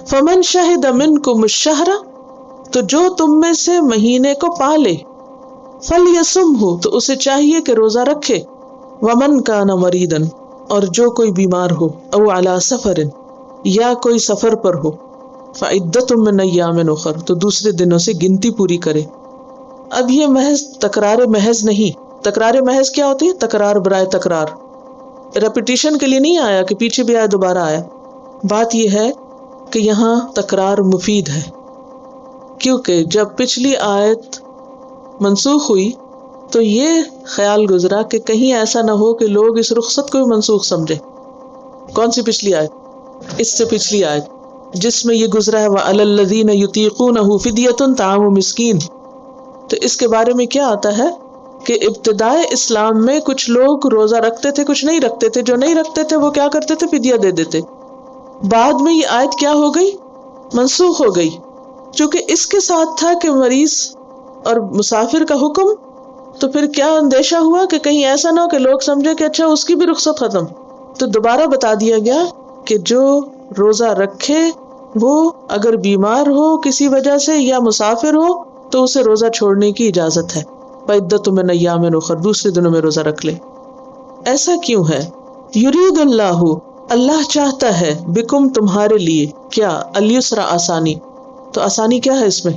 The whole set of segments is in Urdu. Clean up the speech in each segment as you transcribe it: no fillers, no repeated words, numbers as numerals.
فمن شہد منکم الشہر، تو جو تم میں سے مہینے کو پا لے، فلیصمہ، تو اسے چاہیے کہ روزہ رکھے، ومن کان مریضا، اور جو کوئی بیمار ہو، او علی سفر، یا کوئی سفر پر ہو، فعدۃ من ایام اخر، تو دوسرے دنوں سے گنتی پوری کرے۔ اب یہ محض تکرار محض نہیں۔ تکرار محض کیا ہوتی ہے؟ تکرار برائے تکرار، ریپیٹیشن کے لیے نہیں آیا کہ پیچھے بھی آیا دوبارہ آیا۔ بات یہ ہے کہ یہاں تکرار مفید ہے، کیونکہ جب پچھلی آیت منسوخ ہوئی تو یہ خیال گزرا کہ کہیں ایسا نہ ہو کہ لوگ اس رخصت کو بھی منسوخ سمجھے۔ کون سی پچھلی آیت؟ اس سے پچھلی آیت جس میں یہ گزرا ہے وَعَلَى الَّذِينَ يُطِيقُونَهُ فِدْيَةٌ طَعَامُ مِسْكِينٍ۔ تو اس کے بارے میں کیا آتا ہے کہ ابتدائے اسلام میں کچھ لوگ روزہ رکھتے تھے، کچھ نہیں رکھتے تھے۔ جو نہیں رکھتے تھے وہ کیا کرتے تھے؟ فدیہ دے دیتے۔ بعد میں یہ آیت کیا ہو گئی؟ منسوخ ہو گئی، چونکہ اس کے ساتھ تھا کہ مریض اور مسافر کا حکم، تو پھر کیا اندیشہ ہوا کہ کہیں ایسا نہ ہو کہ لوگ سمجھے کہ اچھا اس کی بھی رخصت ختم۔ تو دوبارہ بتا دیا گیا کہ جو روزہ رکھے وہ اگر بیمار ہو کسی وجہ سے یا مسافر ہو تو اسے روزہ چھوڑنے کی اجازت ہے۔ فعدۃ من ایام اخر، دوسرے دنوں میں روزہ رکھ لے۔ ایسا کیوں ہے؟ یرید اللہ، اللہ چاہتا ہے، بکم تمہارے لیے، کیا؟ الیسر، آسانی۔ تو آسانی کیا ہے اس میں؟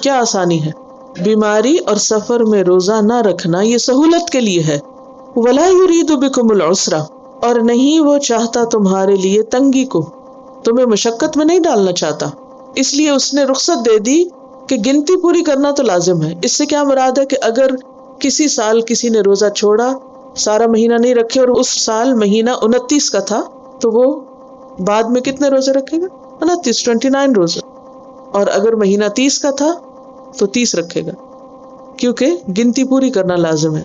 کیا آسانی ہے؟ بیماری اور سفر میں روزہ نہ رکھنا یہ سہولت کے لیے ہے۔ ولا یرید بکم العسر، اور نہیں وہ چاہتا تمہارے لیے تنگی کو، تمہیں مشقت میں نہیں ڈالنا چاہتا، اس لیے اس نے رخصت دے دی کہ گنتی پوری کرنا تو لازم ہے۔ اس سے کیا مراد ہے کہ اگر کسی سال کسی نے روزہ چھوڑا، سارا مہینہ نہیں رکھے، اور اس سال مہینہ 29 کا تھا، تو وہ بعد میں کتنے روزے رکھے گا؟ 29 روزے۔ اور اگر مہینہ 30 کا تھا تو 30 رکھے گا، کیونکہ گنتی پوری کرنا لازم ہے۔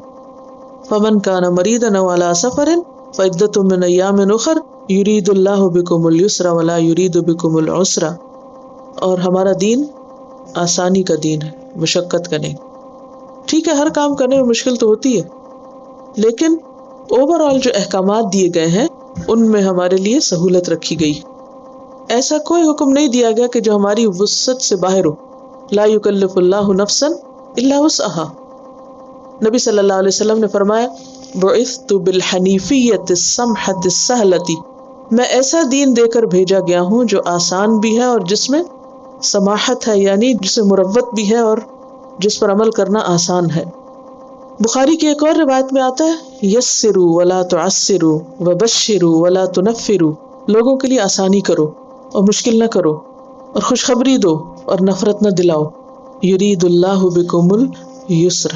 فمن کان مریضا او علی سفر فعدۃ من ایام اخر یرید اللہ بکم اليسر ولا یرید بکم العسر۔ اور ہمارا دین آسانی کا دین ہے، مشقت کا نہیں۔ ٹھیک ہے، ہر کام کرنے میں مشکل تو ہوتی ہے، لیکن اوور آل جو احکامات دیے گئے ہیں ان میں ہمارے لیے سہولت رکھی گئی۔ ایسا کوئی حکم نہیں دیا گیا کہ جو ہماری وسعت سے باہر ہو۔ لا یکلف اللہ نفسا الا وسعها۔ نبی صلی اللہ علیہ وسلم نے فرمایا بعثت بالحنیفیۃ السمحۃ السہلۃ، میں ایسا دین دے کر بھیجا گیا ہوں جو آسان بھی ہے اور جس میں سماحت ہے، یعنی جسے مروت بھی ہے اور جس پر عمل کرنا آسان ہے۔ بخاری کی ایک اور روایت میں آتا ہے یسروا ولا تعسروا وبشروا ولا تنفروا، لوگوں کے لیے آسانی کرو اور مشکل نہ کرو، اور خوشخبری دو اور نفرت نہ دلاؤ۔ یرید اللہ بکم اليسر۔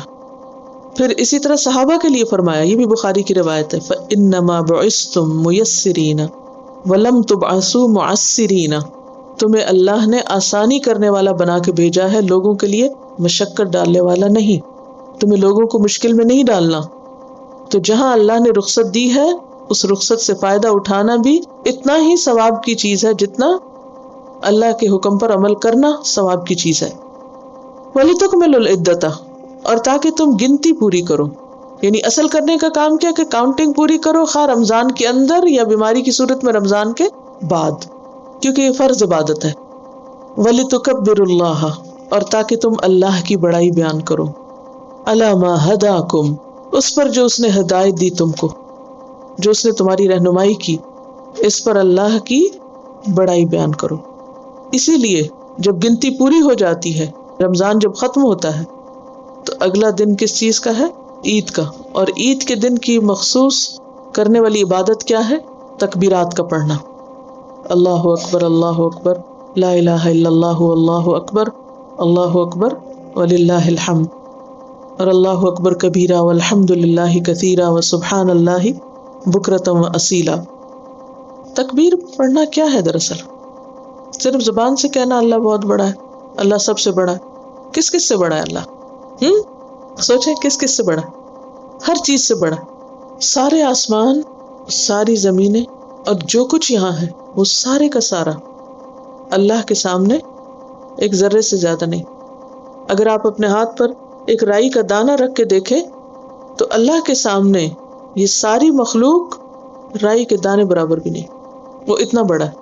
پھر اسی طرح صحابہ کے لیے فرمایا، یہ بھی بخاری کی روایت ہے فإنما بعثتم میسرین ولم تبعثوا معسرین، تمہیں اللہ نے آسانی کرنے والا بنا کے بھیجا ہے، لوگوں کے لیے مشقت ڈالنے والا نہیں، تمہیں لوگوں کو مشکل میں نہیں ڈالنا۔ تو جہاں اللہ نے رخصت دی ہے اس رخصت سے فائدہ اٹھانا بھی اتنا ہی ثواب کی چیز ہے جتنا اللہ کے حکم پر عمل کرنا ثواب کی چیز ہے۔ وَلِتُكْمِلُوا الْعِدَّةَ، اور تاکہ تم گنتی پوری کرو، یعنی اصل کرنے کا کام کیا کہ کاؤنٹنگ پوری کرو، خواہ رمضان کے اندر یا بیماری کی صورت میں رمضان کے بعد، کیونکہ یہ فرض عبادت ہے۔ وَلِتُكَبِّرُوا اللَّهَ، اور تاکہ تم اللہ کی بڑائی بیان کرو، عَلَى مَا هَدَاكُمْ، اس پر جو اس نے ہدایت دی تم کو، جو اس نے تمہاری رہنمائی کی، اس پر اللہ کی بڑائی بیان کرو۔ اسی لیے جب گنتی پوری ہو جاتی ہے، رمضان جب ختم ہوتا ہے تو اگلا دن کس چیز کا ہے؟ عید کا۔ اور عید کے دن کی مخصوص کرنے والی عبادت کیا ہے؟ تکبیرات کا پڑھنا، اللہ اکبر اللہ اکبر، لا الہ الا اللہ، اللہ اکبر وللہ الحمد، اور اللہ اکبر کبیرہ والحمد للہ کثیرہ وسبحان اللہ بکرۃ واصیلا۔ تکبیر پڑھنا کیا ہے؟ دراصل صرف زبان سے کہنا اللہ بہت بڑا ہے، اللہ سب سے بڑا ہے۔ کس کس سے بڑا ہے اللہ؟ سوچیں کس کس سے بڑا؟ ہر چیز سے بڑا۔ سارے آسمان، ساری زمینیں اور جو کچھ یہاں ہے وہ سارے کا سارا اللہ کے سامنے ایک ذرے سے زیادہ نہیں۔ اگر آپ اپنے ہاتھ پر ایک رائی کا دانہ رکھ کے دیکھیں تو اللہ کے سامنے یہ ساری مخلوق رائی کے دانے برابر بھی نہیں، وہ اتنا بڑا ہے۔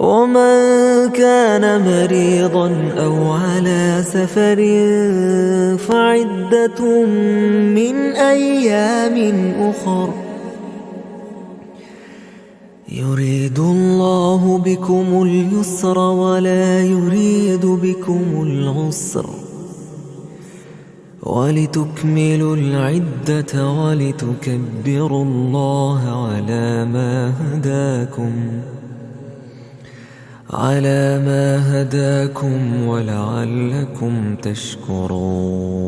ومن كان مريضا أو على سفر فعدة من أيام أخر يريد الله بكم اليسر ولا يريد بكم العسر ولتكملوا العدة ولتكبروا الله على ما هداكم ولعلكم تشكرون.